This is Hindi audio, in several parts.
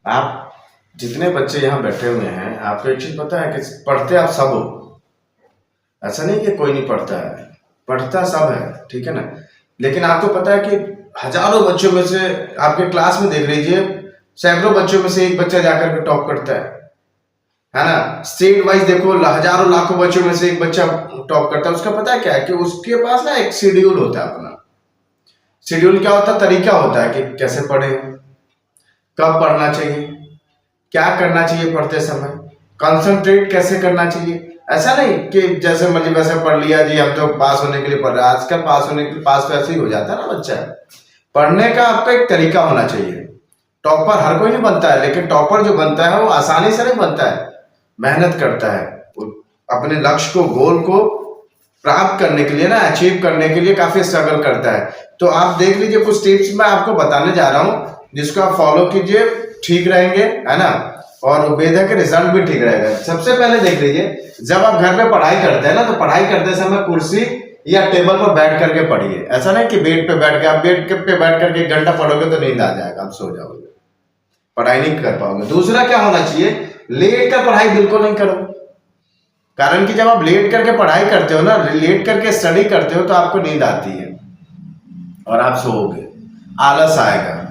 आप जितने बच्चे यहाँ बैठे हुए हैं, आपको एक चीज पता है कि पढ़ते आप सब हो। ऐसा नहीं कि कोई नहीं पढ़ता है, पढ़ता सब है, ठीक है ना। लेकिन आपको पता है कि हजारों बच्चों में से आपके क्लास में देख लीजिए, सैकड़ों बच्चों में से एक बच्चा जाकर के टॉप करता है ना। स्टेट वाइज देखो, हजारों लाखों बच्चों में से एक बच्चा टॉप करता है। उसका पता है क्या है कि उसके पास ना एक शेड्यूल होता है अपना। शेड्यूल क्या होता है? तरीका होता है कि कैसे पढ़े, कब पढ़ना चाहिए, क्या करना चाहिए पढ़ते समय, कंसंट्रेट कैसे करना चाहिए। ऐसा नहीं कि जैसे मर्जी वैसे पढ़ लिया जी, हम तो पास होने के लिए पढ़ रहे हैं। आजकल पास होने के लिए पास वैसे ही हो जाता है ना बच्चा। पढ़ने का आपका एक तरीका होना चाहिए। टॉपर हर कोई नहीं बनता है, लेकिन टॉपर जो बनता है वो आसानी से नहीं बनता है, मेहनत करता है। अपने लक्ष्य को, गोल को प्राप्त करने के लिए ना, अचीव करने के लिए काफी स्ट्रगल करता है। तो आप देख लीजिए, कुछ टिप्स मैं आपको बताने जा रहा हूं जिसको आप फॉलो कीजिए, ठीक रहेंगे, है ना। और उम्मीद है कि रिजल्ट भी ठीक रहेगा। सबसे पहले देख लीजिए, जब आप घर में पढ़ाई करते हैं ना, तो पढ़ाई करते समय कुर्सी या टेबल पर बैठ करके पढ़िए। ऐसा नहीं कि बेड पे बैठ के, आप बेड पे बैठ करके 1 घंटा पढ़ोगे तो नींद आ जाएगा, आप सो जाओगे, पढ़ाई नहीं कर पाओगे। दूसरा क्या होना चाहिए, लेट कर पढ़ाई बिल्कुल नहीं करो। कारण कि जब आप लेट करके पढ़ाई करते हो ना, लेट करके स्टडी करते हो, तो आपको नींद आती है और आप सोओगे, आलस आएगा।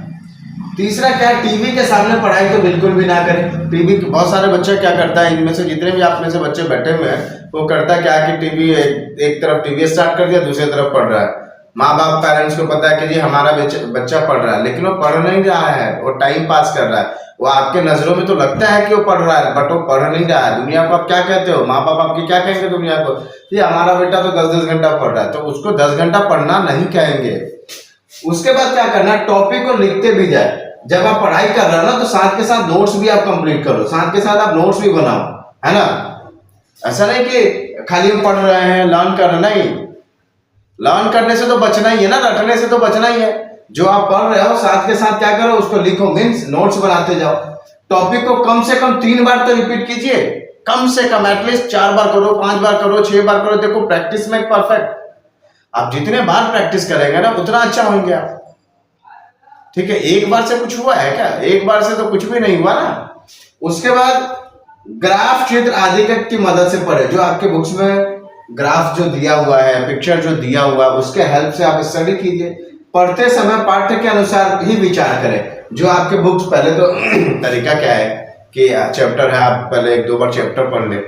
तीसरा क्या है, टीवी के सामने पढ़ाई तो बिल्कुल भी ना करें। टीवी, बहुत सारे बच्चे क्या करता है, इनमें से जितने भी आप में से बच्चे बैठे हुए हैं, वो करता क्या कि टीवी एक तरफ टीवी स्टार्ट कर दिया, दूसरी तरफ पढ़ रहा है। माँ बाप पेरेंट्स को पता है कि जी हमारा बच्चा पढ़ रहा है, लेकिन वो पढ़ नहीं रहा है, वो टाइम पास कर रहा है। वो आपके नजरों में तो लगता है कि वो पढ़ रहा है, बट वो पढ़ नहीं रहा है। दुनिया को आप क्या कहते हो, माँ बाप आपकी क्या कहेंगे दुनिया को, कि हमारा बेटा तो 10-10 घंटा पढ़ रहा है। तो उसको 10 घंटा पढ़ना नहीं कहेंगे। उसके बाद क्या करना, टॉपिक को लिखते भी जाए। जब आप पढ़ाई कर रहे हो ना, तो साथ के साथ नोट्स भी आप कंप्लीट करो, साथ के साथ आप नोट्स भी बनाओ, है ना। ऐसा नहीं कि खाली हम पढ़ रहे हैं, लर्न कर रहे, नहीं। लर्न करने से तो बचना ही है ना, रटने से तो बचना ही है। जो आप पढ़ रहे हो, साथ के साथ क्या करो, उसको लिखो, मीन्स नोट्स बनाते जाओ। टॉपिक को कम से कम 3 बार तो रिपीट कीजिए, कम से कम एटलीस्ट 4 बार करो, 5 बार करो, 6 बार करो। देखो, प्रैक्टिस में परफेक्ट। आप जितने बार प्रैक्टिस करेंगे ना, उतना अच्छा होंगे आप, ठीक है। एक बार से कुछ हुआ है क्या? एक बार से तो कुछ भी नहीं हुआ ना। उसके बाद ग्राफ, चित्र आदि की मदद से पढ़े। जो आपके बुक्स में ग्राफ जो दिया हुआ है, पिक्चर जो दिया हुआ है, उसके हेल्प से आप स्टडी कीजिए। पढ़ते समय पाठ्य के अनुसार ही विचार करें। जो आपके बुक्स, पहले तो तरीका क्या है कि चैप्टर है, आप पहले 1-2 बार चैप्टर पढ़ ले।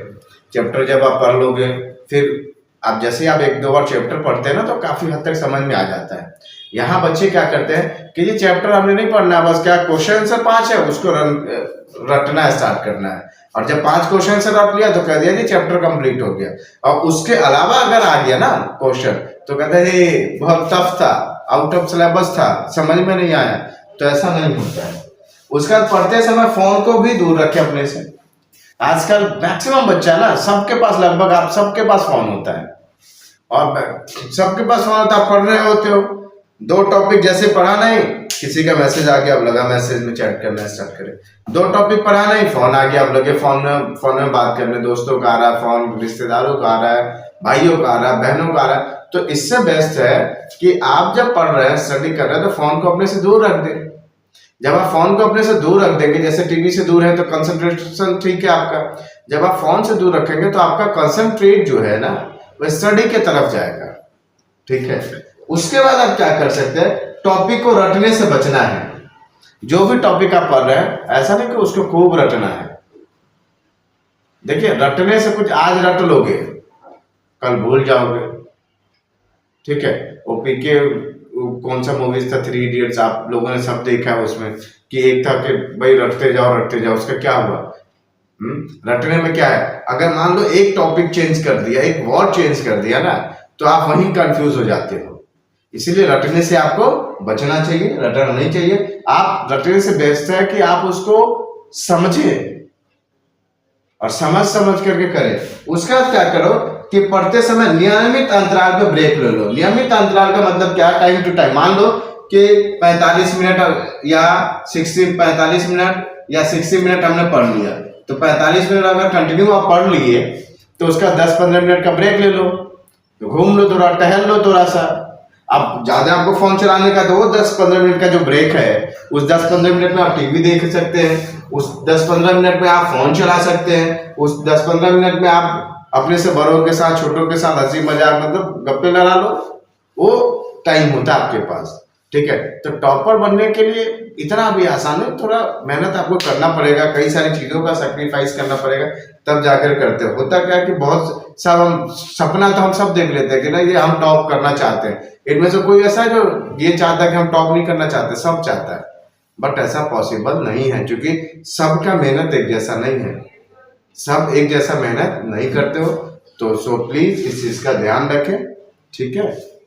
चैप्टर जब आप पढ़ लोगे, फिर आप जैसे आप 1-2 बार चैप्टर पढ़ते हैं ना, तो काफी हद तक समझ में आ जाता है। यहाँ बच्चे क्या करते हैं कि ये चैप्टर हमने नहीं पढ़ना, बस क्या क्वेश्चन आंसर 5 है, उसको रटना स्टार्ट करना है। और जब 5 क्वेश्चन से रट लिया तो कह दिया जी चैप्टर कंप्लीट हो गया। और उसके अलावा अगर आ गया ना क्वेश्चन, तो कहते हैं बहुत टफ था, आउट ऑफ सिलेबस था, समझ में नहीं आया। तो ऐसा नहीं होता है। उसके बाद पढ़ते समय फोन को भी दूर रखें अपने से। आजकल मैक्सिमम बच्चा ना, सबके पास, लगभग आप सबके पास फोन होता है, और सबके पास फोन होता है। आप पढ़ रहे होते हो, 2 टॉपिक जैसे पढ़ा नहीं, किसी का मैसेज आ गया, अब लगा मैसेज में चैट करना स्टार्ट करें। 2 टॉपिक पढ़ा नहीं, फोन आ गया, अब लगे फोन में बात करने। दोस्तों का आ रहा है फोन, रिश्तेदारों का आ रहा है, भाइयों का आ रहा है, बहनों का आ रहा है। तो इससे बेस्ट है कि आप जब पढ़ रहे हैं, स्टडी कर रहे हैं, तो फोन को अपने से दूर रख दें। जब आप फोन को अपने से दूर रख देंगे, जैसे टीवी से दूर है तो कंसंट्रेशन ठीक है आपका। जब आप फोन से दूर रखेंगे तो आपका कंसंट्रेट जो है ना, वो स्टडी के तरफ जाएगा, ठीक है। उसके बाद आप क्या कर सकते हैं, टॉपिक को रटने से बचना है। जो भी टॉपिक आप पढ़ रहे हैं, ऐसा नहीं कि उसको खूब रटना है। देखिए, रटने से कुछ, आज रट लोगे, कल भूल जाओगे, ठीक है। वो पीके, कौन सा मूवीज था, 3 इडियट्स, आप लोगों ने सब देखा है। उसमें कि एक था कि भाई रटते जाओ, उसका क्या हुआ? रटने में क्या है, अगर मान लो एक टॉपिक चेंज कर दिया, एक वर्ड चेंज कर दिया ना, तो आप वहीं कंफ्यूज हो जाते हो। इसीलिए रटने से आपको बचना चाहिए, रटना नहीं चाहिए। आप रटने से बेस्ट है कि आप उसको समझें और समझ करके करें। उसके बाद क्या करो कि पढ़ते समय नियमित अंतराल पे ब्रेक ले लो। नियमित अंतराल का मतलब क्या, टाइम टू टाइम। मान लो कि 45 मिनट या 60 मिनट हमने पढ़ लिया, तो 45 मिनट अगर कंटिन्यू आप पढ़ लिए, तो उसका 10-15 मिनट का ब्रेक ले लो, तो घूम लो थोड़ा, टहल लो थोड़ा सा, अब ज्यादा आपको फोन चलाने का तो वो 10-15 मिनट का जो ब्रेक है, उस 10-15 मिनट में आप टीवी देख सकते हैं, उस 10-15 मिनट में आप फोन चला सकते हैं, उस 10-15 मिनट में आप अपने से बड़ों के साथ, छोटों के साथ हंसी मजाक मतलब गप्पे लड़ा लो, वो टाइम होता है आपके पास। ठीक है, तो टॉपर बनने के लिए इतना भी आसान है, थोड़ा मेहनत आपको करना पड़ेगा, कई सारी चीजों का सेक्रीफाइस करना पड़ेगा, तब जाकर करते हो। होता क्या है कि बहुत सब हम सपना तो हम सब देख लेते हैं कि ना ये हम टॉप करना चाहते हैं, इनमें से कोई ऐसा है जो ये चाहता है कि हम टॉप नहीं करना चाहते, सब चाहता है, बट ऐसा पॉसिबल नहीं है, क्योंकि सबका मेहनत एक जैसा नहीं है, सब एक जैसा मेहनत नहीं करते हो। तो सो प्लीज इस चीज का ध्यान रखें, ठीक है।